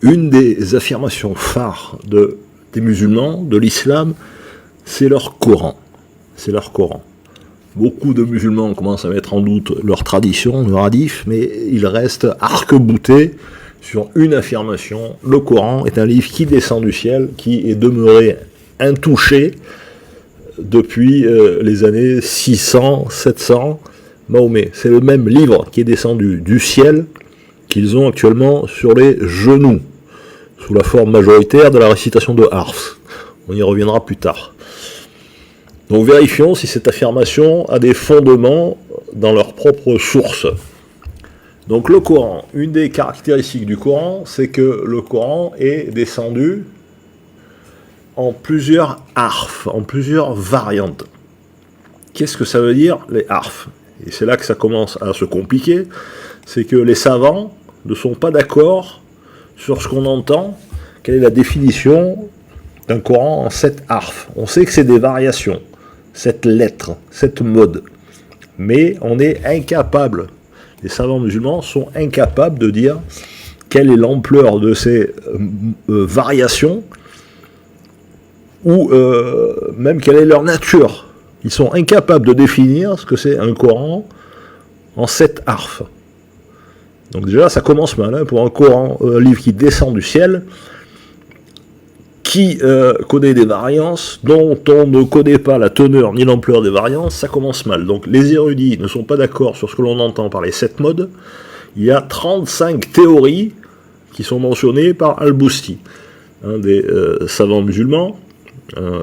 Une des affirmations phares des musulmans, de l'islam, c'est leur Coran. C'est leur Coran. Beaucoup de musulmans commencent à mettre en doute leur tradition, leur hadith, mais ils restent arc-boutés sur une affirmation. Le Coran est un livre qui descend du ciel, qui est demeuré intouché depuis les années 600, 700. Mahomet, c'est le même livre qui est descendu du ciel qu'ils ont actuellement sur les genoux, sous la forme majoritaire de la récitation de Harf. On y reviendra plus tard. Donc vérifions si cette affirmation a des fondements dans leurs propres sources. Donc le Coran, une des caractéristiques du Coran, c'est que le Coran est descendu en plusieurs harfs, en plusieurs variantes. Qu'est-ce que ça veut dire, les harfs? Et c'est là que ça commence à se compliquer, c'est que les savants ne sont pas d'accord sur ce qu'on entend, quelle est la définition d'un Coran en 7 harfs. On sait que c'est des variations, 7 lettres, 7 modes, mais on est incapable, les savants musulmans sont incapables de dire quelle est l'ampleur de ces variations, ou même quelle est leur nature. Ils sont incapables de définir ce que c'est un Coran en 7 harfs. Donc déjà, ça commence mal, hein, pour un Coran, un livre qui descend du ciel, qui connaît des variances, dont on ne connaît pas la teneur ni l'ampleur des variances, ça commence mal. Donc les érudits ne sont pas d'accord sur ce que l'on entend par les 7 modes. Il y a 35 théories qui sont mentionnées par Al-Bousti, un des savants musulmans,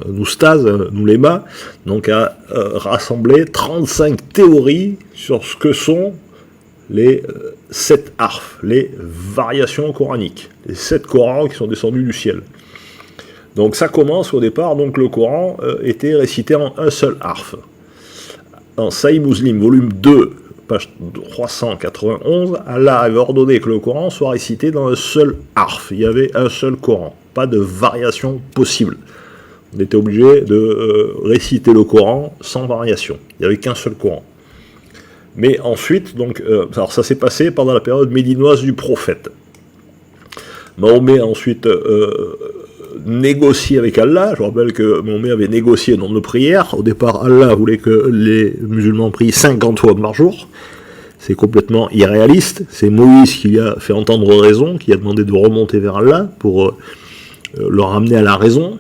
Noustaz, Noulema, donc a rassemblé 35 théories sur ce que sont les 7 harfs, les variations coraniques, les 7 Corans qui sont descendus du ciel. Donc ça commence au départ, donc le Coran était récité en un seul harf. En Sahih Muslim, volume 2, page 391, Allah avait ordonné que le Coran soit récité dans un seul harf. Il y avait un seul Coran, pas de variation possible. On était obligé de réciter le Coran sans variation. Il n'y avait qu'un seul Coran. Mais ensuite, donc, alors ça s'est passé pendant la période médinoise du prophète. Mahomet a ensuite négocié avec Allah. Je rappelle que Mahomet avait négocié le nombre de prières. Au départ, Allah voulait que les musulmans prient 50 fois par jour. C'est complètement irréaliste. C'est Moïse qui a fait entendre raison, qui a demandé de remonter vers Allah pour leur amener à la raison.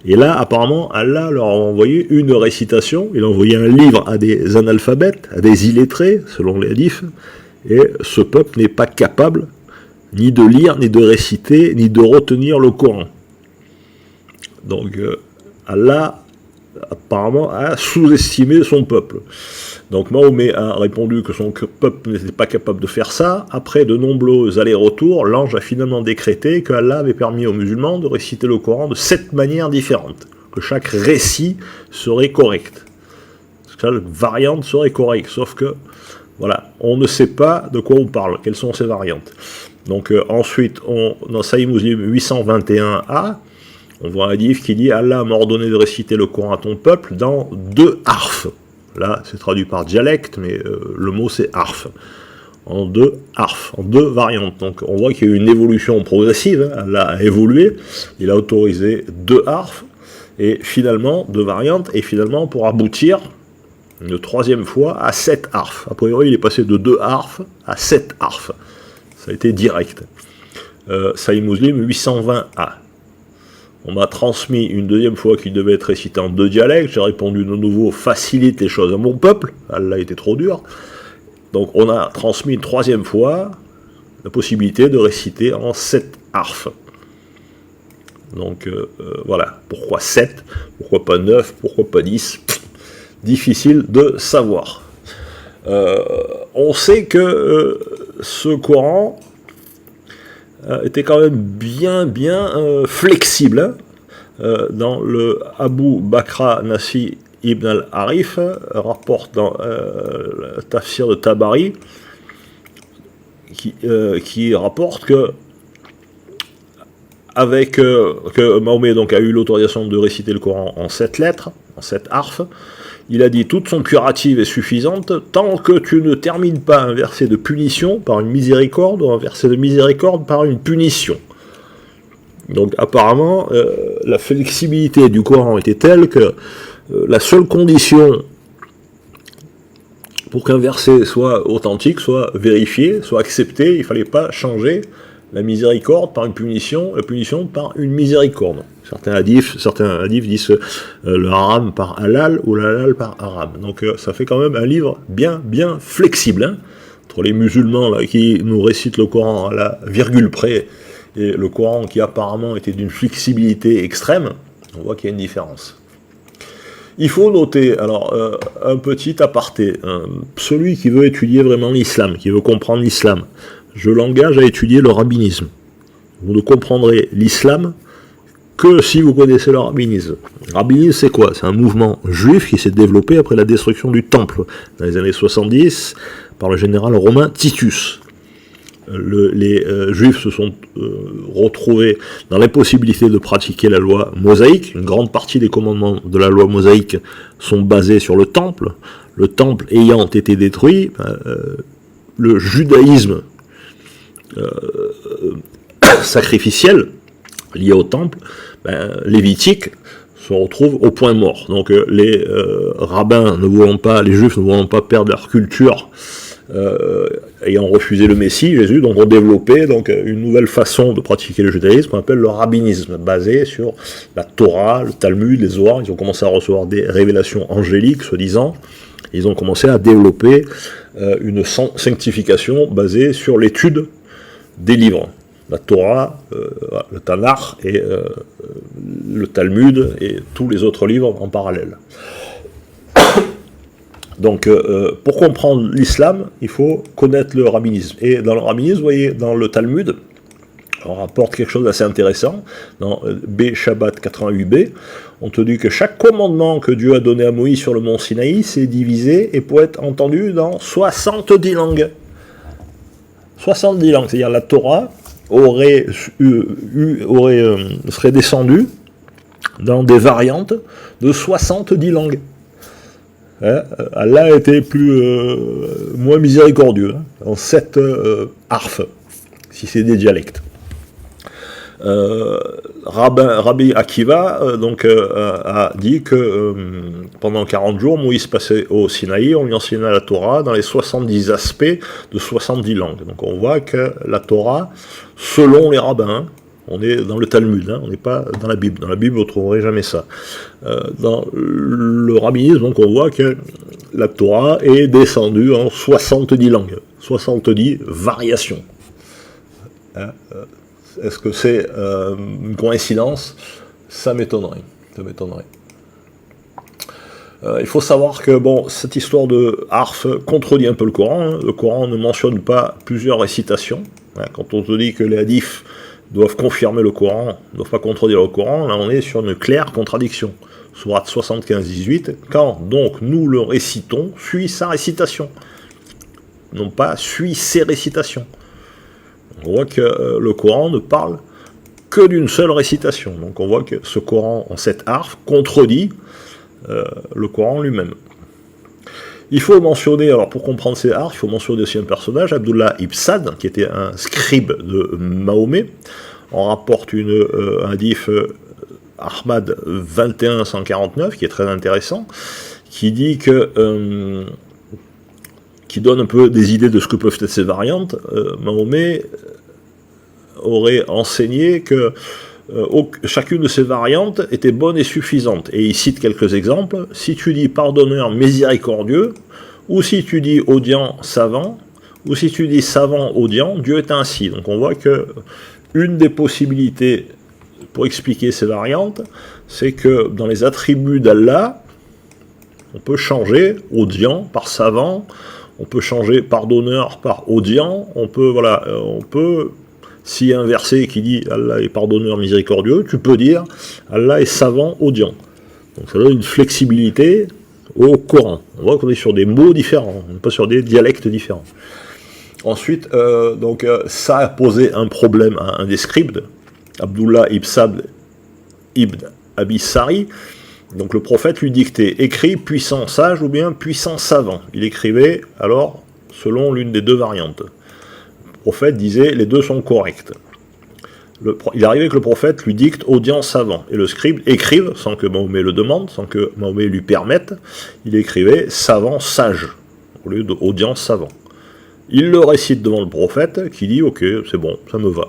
Et là, apparemment, Allah leur a envoyé une récitation, il a envoyé un livre à des analphabètes, à des illettrés, selon les hadiths, et ce peuple n'est pas capable ni de lire, ni de réciter, ni de retenir le Coran. Donc, Allah, apparemment, a sous-estimé son peuple. Donc Mahomet a répondu que son peuple n'était pas capable de faire ça. Après de nombreux allers-retours, l'ange a finalement décrété que Allah avait permis aux musulmans de réciter le Coran de 7 manières différentes, que chaque récit serait correct. Chaque variante serait correcte, sauf que, voilà, on ne sait pas de quoi on parle, quelles sont ces variantes. Donc ensuite, dans Sahih Muslim 821a, on voit un hadith qui dit « Allah m'a ordonné de réciter le Coran à ton peuple dans 2 harfs ». Là, c'est traduit par dialecte, mais le mot c'est harf. En 2 harfs, en 2 variantes. Donc on voit qu'il y a eu une évolution progressive, hein. Allah a évolué, il a autorisé 2 harfs, et finalement, 2 variantes, et finalement pour aboutir, une 3e fois, à 7 harfs. A priori, il est passé de 2 harfs à 7 harfs. Ça a été direct. Sahih Muslim 820a. On m'a transmis une 2e fois qu'il devait être récité en 2 dialectes. J'ai répondu de nouveau, facilite les choses à mon peuple. Allah était trop dur. Donc on a transmis une 3e fois la possibilité de réciter en 7 harfs. Donc voilà. Pourquoi 7? Pourquoi pas 9? Pourquoi pas 10? Difficile de savoir. On sait que ce Coran était quand même bien flexible. Dans le Abu Bakr Nassi ibn al-Harif rapporte dans le tafsir de Tabari qui rapporte que que Mahomet donc a eu l'autorisation de réciter le Coran en 7 lettres, en 7 harfs. Il a dit « Toute son curative est suffisante tant que tu ne termines pas un verset de punition par une miséricorde ou un verset de miséricorde par une punition. » Donc apparemment, la flexibilité du Coran était telle que la seule condition pour qu'un verset soit authentique, soit vérifié, soit accepté, il ne fallait pas changer la miséricorde par une punition, la punition par une miséricorde. Certains hadiths disent le haram par halal ou le halal par haram. Donc ça fait quand même un livre bien flexible, hein, entre les musulmans là, qui nous récitent le Coran à la virgule près, et le Coran qui apparemment était d'une flexibilité extrême. On voit qu'il y a une différence. Il faut noter, alors, un petit aparté, celui qui veut étudier vraiment l'islam, qui veut comprendre l'islam, je l'engage à étudier le rabbinisme. Vous ne comprendrez l'islam que si vous connaissez le rabbinisme. Le rabbinisme, c'est quoi? C'est un mouvement juif qui s'est développé après la destruction du temple, dans les années 70, par le général romain Titus. Les juifs se sont retrouvés dans l'impossibilité de pratiquer la loi mosaïque. Une grande partie des commandements de la loi mosaïque sont basés sur le temple. Le temple ayant été détruit, le judaïsme sacrificiel lié au temple, lévitique, se retrouve au point mort. Donc les rabbins ne voulant pas, les juifs ne voulant pas perdre leur culture, ayant refusé le Messie, Jésus, donc ont développé donc, une nouvelle façon de pratiquer le judaïsme qu'on appelle le rabbinisme, basé sur la Torah, le Talmud, les Zohar. Ils ont commencé à recevoir des révélations angéliques, soi-disant. Ils ont commencé à développer une sanctification basée sur l'étude des livres. La Torah, le Tanakh et le Talmud et tous les autres livres en parallèle. Donc, pour comprendre l'islam, il faut connaître le rabbinisme. Et dans le rabbinisme, vous voyez, dans le Talmud, on rapporte quelque chose d'assez intéressant. Dans B Shabbat 88b, on te dit que chaque commandement que Dieu a donné à Moïse sur le mont Sinaï s'est divisé et peut être entendu dans 70 langues. 70 langues, c'est-à-dire la Torah serait descendue dans des variantes de 70 langues. Allah était moins miséricordieux, en 7 harfs, si c'est des dialectes. Rabbi Akiva a dit que pendant 40 jours, Moïse passait au Sinaï, on lui enseignait la Torah dans les 70 aspects de 70 langues. Donc on voit que la Torah, selon les rabbins, on est dans le Talmud, on n'est pas dans la Bible. Dans la Bible, vous ne trouverez jamais ça. Dans le rabbinisme, donc, on voit que la Torah est descendue en 70 langues, 70 variations. Est-ce que c'est une coïncidence? Ça m'étonnerait. Il faut savoir que cette histoire de harf contredit un peu le Coran. Le Coran ne mentionne pas plusieurs récitations. Quand on te dit que les hadiths doivent confirmer le Coran, ne doivent pas contredire le Coran, là on est sur une claire contradiction. Sourate 75-18, quand donc nous le récitons, suit sa récitation. Non pas suit ses récitations. On voit que le Coran ne parle que d'une seule récitation. Donc on voit que ce Coran en 7 harfs contredit le Coran lui-même. Il faut mentionner, alors pour comprendre ces harfs, il faut mentionner aussi un personnage, Abdullah ibn Sad, qui était un scribe de Mahomet. On rapporte un hadith Ahmad 21-149, qui est très intéressant, qui dit que qui donne un peu des idées de ce que peuvent être ces variantes. Mahomet aurait enseigné que chacune de ces variantes était bonne et suffisante. Et il cite quelques exemples. Si tu dis pardonneur miséricordieux, ou si tu dis audient savant, ou si tu dis savant audient, Dieu est ainsi. Donc on voit que une des possibilités pour expliquer ces variantes, c'est que dans les attributs d'Allah, on peut changer audient par savant, on peut changer pardonneur par audient, on peut s'il y a un verset qui dit Allah est pardonneur miséricordieux, tu peux dire Allah est savant audient. Donc ça donne une flexibilité au Coran. On voit qu'on est sur des mots différents, on n'est pas sur des dialectes différents. Ensuite, ça a posé un problème à un des scribes, Abdullah ibn Abi Sari. Donc le prophète lui dictait, écrit puissant sage ou bien puissant savant. Il écrivait alors selon l'une des deux variantes. Le prophète disait, les deux sont corrects. il arrivait que le prophète lui dicte audience avant, et le scribe écrive, sans que Mahomet le demande, sans que Mahomet lui permette, il écrivait savant sage, au lieu d'audience savant. Il le récite devant le prophète, qui dit ok, c'est bon, ça me va.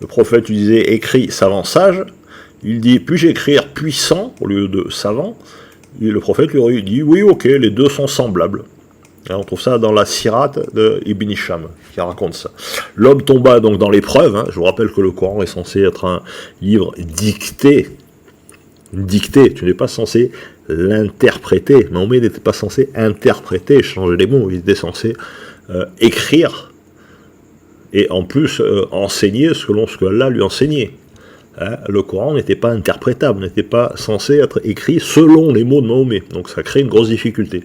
Le prophète lui disait écrit savant sage, il dit puis-je écrire puissant au lieu de savant, et le prophète lui dit oui, ok, les deux sont semblables. Et on trouve ça dans la Sirat de Ibn Hisham, qui raconte ça. L'homme tomba donc dans l'épreuve, hein. Je vous rappelle que le Coran est censé être un livre dicté. Dicté, tu n'es pas censé l'interpréter. Mahomet n'était pas censé interpréter, changer les mots, il était censé écrire, et en plus enseigner selon ce que Allah lui enseignait. Hein, le Coran n'était pas interprétable, n'était pas censé être écrit selon les mots de Mahomet, donc ça crée une grosse difficulté.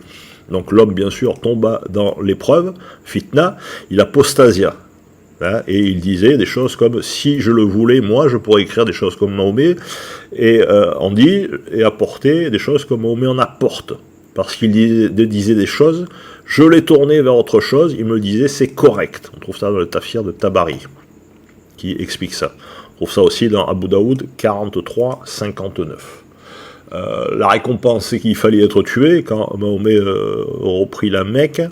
Donc l'homme, bien sûr, tomba dans l'épreuve, fitna, il apostasia. Hein, et il disait des choses comme, si je le voulais, moi, je pourrais écrire des choses comme Mahomet, et on dit, et apporter des choses comme Mahomet en apporte. Parce qu'il disait des choses, je l'ai tourné vers autre chose, il me disait, c'est correct. On trouve ça dans le tafsir de Tabari, qui explique ça. On trouve ça aussi dans Abu Daoud 43, 59. La récompense, c'est qu'il fallait être tué quand Mahomet reprit la Mecque.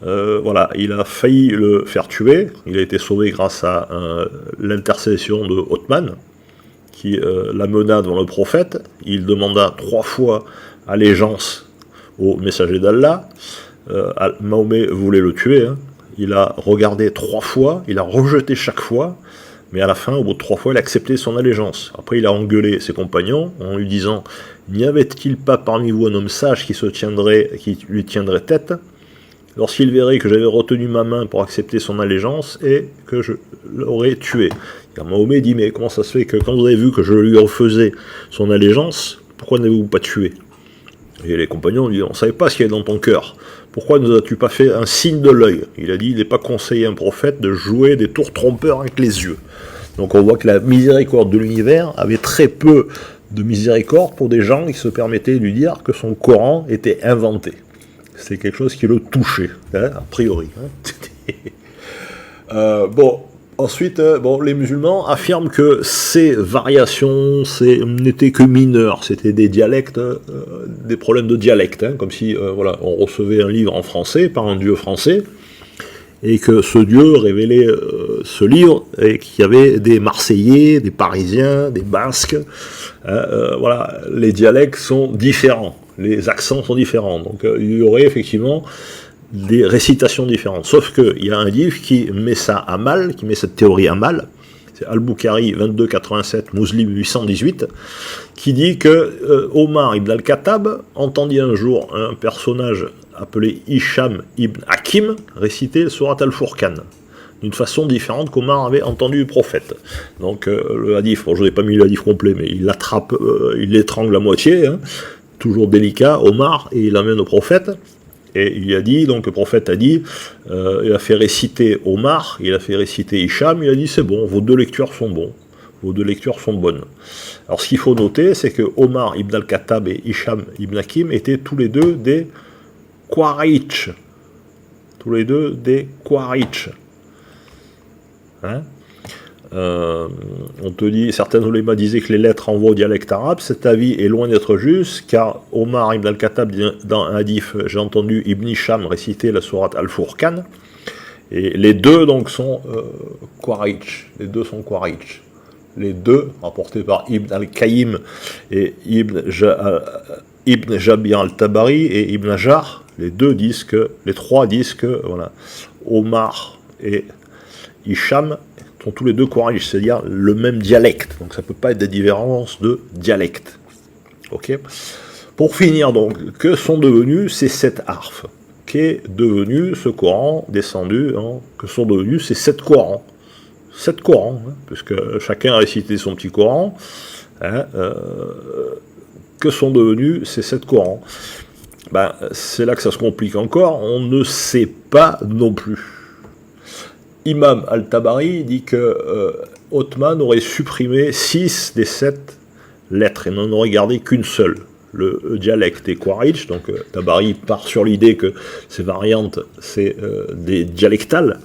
Voilà, il a failli le faire tuer. Il a été sauvé grâce à l'intercession de Othman, qui l'amena devant le prophète. Il demanda 3 fois allégeance au messager d'Allah. Mahomet voulait le tuer. Hein. Il a regardé 3 fois, il a rejeté chaque fois. Mais à la fin, au bout de 3 fois, il a accepté son allégeance. Après, il a engueulé ses compagnons en lui disant « N'y avait-il pas parmi vous un homme sage qui lui tiendrait tête lorsqu'il verrait que j'avais retenu ma main pour accepter son allégeance et que je l'aurais tué ?» Et Mahomet dit « Mais comment ça se fait que quand vous avez vu que je lui refaisais son allégeance, pourquoi n'avez-vous pas tué ?» Et les compagnons lui disent « On ne savait pas ce qu'il y avait dans ton cœur. Pourquoi ne as-tu pas fait un signe de l'œil ?» Il a dit « Il n'est pas conseillé à un prophète de jouer des tours trompeurs avec les yeux. » Donc on voit que la miséricorde de l'univers avait très peu de miséricorde pour des gens qui se permettaient de lui dire que son Coran était inventé. C'était quelque chose qui le touchait, hein, a priori. Hein. Bon, ensuite, les musulmans affirment que ces variations n'étaient que mineures, c'était des dialectes, des problèmes de dialecte, hein, comme si voilà, on recevait un livre en français par un dieu français, et que ce dieu révélait ce livre, et qu'il y avait des Marseillais, des Parisiens, des Basques. Voilà, les dialectes sont différents, les accents sont différents, donc il y aurait effectivement des récitations différentes. Sauf qu'il y a un livre qui met ça à mal, qui met cette théorie à mal, c'est Al-Bukhari 2287, Muslim 818, qui dit que Omar ibn al-Khattab entendit un jour un personnage appelé Hisham ibn Hakim réciter le Surat al-Furqan, d'une façon différente qu'Omar avait entendu le prophète. Donc le hadith, bon, je n'ai pas mis le hadith complet, mais il l'attrape, il l'étrangle à moitié, hein, toujours délicat, Omar, et il l'amène au prophète. Et il a dit, donc le prophète a dit, il a fait réciter Omar, il a fait réciter Hisham, il a dit c'est bon, vos 2 lectures sont bonnes, vos 2 lectures sont bonnes. Alors ce qu'il faut noter, c'est que Omar ibn al-Khattab et Hisham ibn Hakim étaient tous les deux des Quraysh. Tous les deux des Quraysh. Hein, on te dit, certains ulémas disaient que les lettres envoient au dialecte arabe. Cet avis est loin d'être juste, car Omar ibn al-Khattab dit dans un hadith, j'ai entendu Ibn Hisham réciter la sourate Al-Furqan, et les deux donc sont Quraysh. Les deux sont Quraysh. Les deux, rapportés par Ibn al-Qayyim et Ibn Jabir al-Tabari et Ibn Hajar, les 3 disent que voilà, Omar et Hisham sont tous les 2 Quraysh, c'est-à-dire le même dialecte. Donc ça ne peut pas être des différences de dialecte. Ok. Pour finir donc, que sont devenus ces 7 harfs? Qu'est devenu ce Coran descendu, hein, que sont devenus ces 7 Corans? 7 Corans, hein, puisque chacun a récité son petit Coran. Hein, que sont devenus ces 7 Corans? Ben, c'est là que ça se complique encore, on ne sait pas non plus. Imam al-Tabari dit que Othman aurait supprimé 6 des 7 lettres et n'en aurait gardé qu'une seule, le dialecte des Quaritch. Donc Tabari part sur l'idée que ces variantes, c'est des dialectales.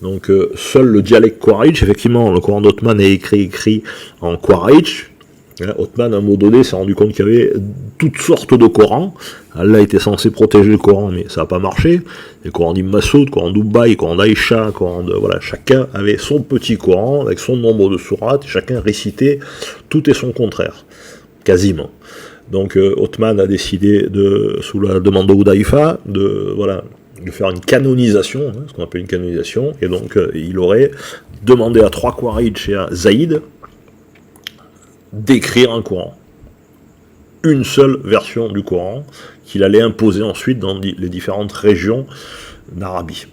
Donc seul le dialecte Quaritch, effectivement, le Coran d'Othman est écrit en Quaritch. Othman, à un moment donné, s'est rendu compte qu'il y avait toutes sortes de Corans. Allah était censé protéger le Coran, mais ça n'a pas marché. Les Corans d'Ibn Massoud, le Coran d'Ubaï, le Coran d'Aïcha, voilà, chacun avait son petit Coran avec son nombre de sourates, chacun récitait tout et son contraire, quasiment. Donc Othman a décidé, sous la demande de Hudayfa, de faire une canonisation, ce qu'on appelle une canonisation, et donc il aurait demandé à 3 Quaritch et à Zaïd d'écrire un Coran. Une seule version du Coran qu'il allait imposer ensuite dans les différentes régions d'Arabie.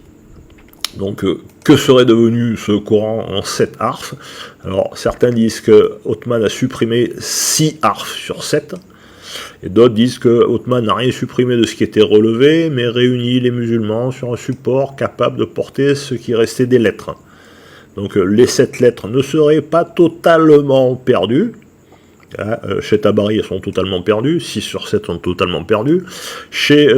Donc, que serait devenu ce Coran en 7 harfs? Alors, certains disent que Othman a supprimé 6 harfs sur 7, et d'autres disent que Othman n'a rien supprimé de ce qui était relevé, mais réuni les musulmans sur un support capable de porter ce qui restait des lettres. Donc, les 7 lettres ne seraient pas totalement perdues. Chez Tabari, elles sont totalement perdues, 6 sur 7 sont totalement perdues. Chez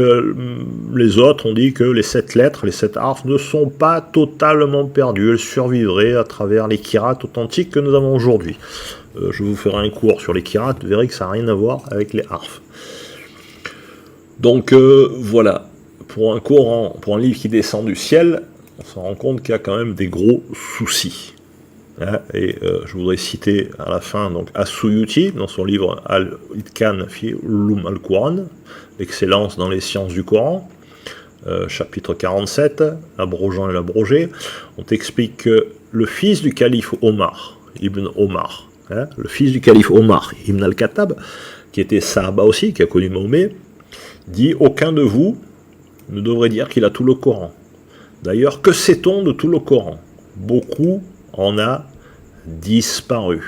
les autres, on dit que les 7 lettres, les 7 harfs ne sont pas totalement perdues, elles survivraient à travers les qira'at authentiques que nous avons aujourd'hui. Je vous ferai un cours sur les qira'at, vous verrez que ça n'a rien à voir avec les harfs. Donc voilà, pour un Coran, pour un livre qui descend du ciel, on se rend compte qu'il y a quand même des gros soucis. Et je voudrais citer à la fin donc As-Suyuti dans son livre Al-Itkan fi Ulum al-Quran, l'excellence dans les sciences du Coran, chapitre 47, l'abrogeant et l'abrogé. On t'explique que le fils du calife Omar, Ibn Omar, le fils du calife Omar, Ibn al-Khattab, qui était Sahaba aussi, qui a connu Mahomet, dit « Aucun de vous ne devrait dire qu'il a tout le Coran. D'ailleurs, que sait-on de tout le Coran? Beaucoup en a disparu.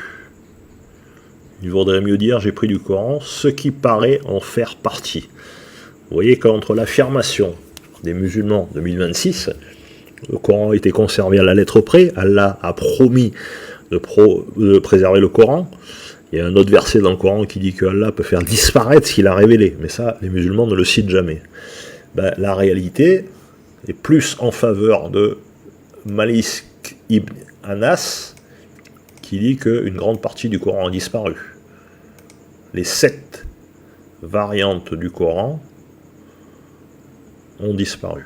Il vaudrait mieux dire, j'ai pris du Coran ce qui paraît en faire partie. » Vous voyez qu'entre l'affirmation des musulmans de 1026, le Coran a été conservé à la lettre près, Allah a promis de préserver le Coran. Il y a un autre verset dans le Coran qui dit que Allah peut faire disparaître ce qu'il a révélé, mais ça, les musulmans ne le citent jamais. La réalité est plus en faveur de Malik ibn Anas, qui dit qu'une grande partie du Coran a disparu. Les 7 variantes du Coran ont disparu.